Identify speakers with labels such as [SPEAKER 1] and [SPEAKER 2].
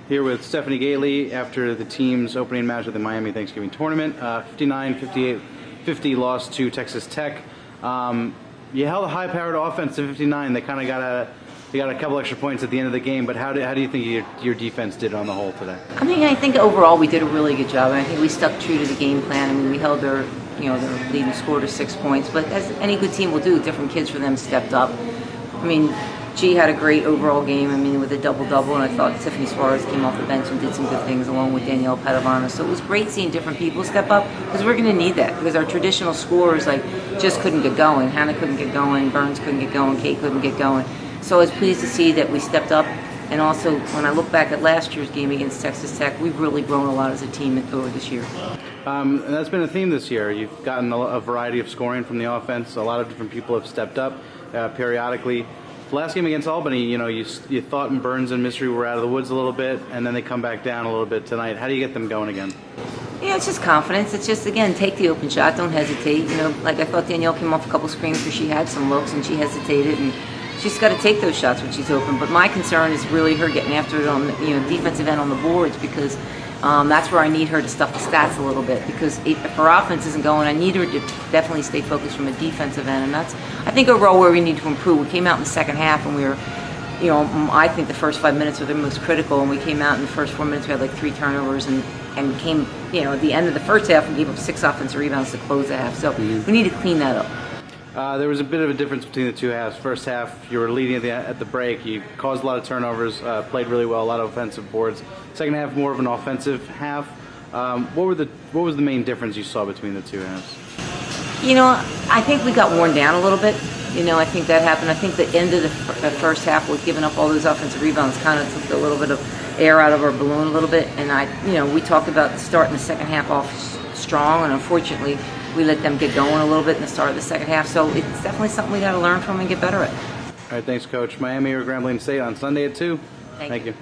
[SPEAKER 1] Here with Stephanie Gaitley after the team's opening match of the Miami Thanksgiving Tournament. 59-58-50 loss to Texas Tech. You held a high-powered offense to 59. They kind of got a couple extra points at the end of the game. But how do you think your defense did on the whole today?
[SPEAKER 2] I think overall we did a really good job. I think we stuck true to the game plan. We held their leading score to 6 points. But as any good team will do, different kids for them stepped up. G had a great overall game, with a double-double, and I thought Tiffany Suarez came off the bench and did some good things along with Danielle Padovano. So it was great seeing different people step up because we're going to need that because our traditional scorers just couldn't get going. Hannah couldn't get going, Burns couldn't get going, Kate couldn't get going. So I was pleased to see that we stepped up. And also, when I look back at last year's game against Texas Tech, we've really grown a lot as a team over this year.
[SPEAKER 1] And that's been a theme this year. You've gotten a variety of scoring from the offense. A lot of different people have stepped up periodically. Last game against Albany, you thought Burns and Mystery were out of the woods a little bit, and then they come back down a little bit tonight. How do you get them going again?
[SPEAKER 2] Yeah, it's just confidence. It's just, again, take the open shot. Don't hesitate. I thought Danielle came off a couple screens where she had some looks, and she hesitated, and she's got to take those shots when she's open. But my concern is really her getting after it on the defensive end on the boards because that's where I need her to stuff the stats a little bit because if her offense isn't going, I need her to definitely stay focused from a defensive end, and that's, I think, overall where we need to improve. We came out in the second half and we were, I think the first 5 minutes were the most critical, and we came out in the first 4 minutes we had 3 turnovers and came, at the end of the first half we gave up 6 offensive rebounds to close the half. So we need to clean that up.
[SPEAKER 1] There was a bit of a difference between the two halves. First half, you were leading at the break. You caused a lot of turnovers, played really well, a lot of offensive boards. Second half, more of an offensive half. What was the main difference you saw between the two halves?
[SPEAKER 2] I think we got worn down a little bit. I think that happened. I think the end of the first half with giving up all those offensive rebounds kind of took a little bit of air out of our balloon a little bit. And we talked about starting the second half off strong, and unfortunately, we let them get going a little bit in the start of the second half. So it's definitely something we got to learn from and get better at.
[SPEAKER 1] All right, thanks, Coach. Miami or Grambling State on Sunday at 2.
[SPEAKER 2] Thank you.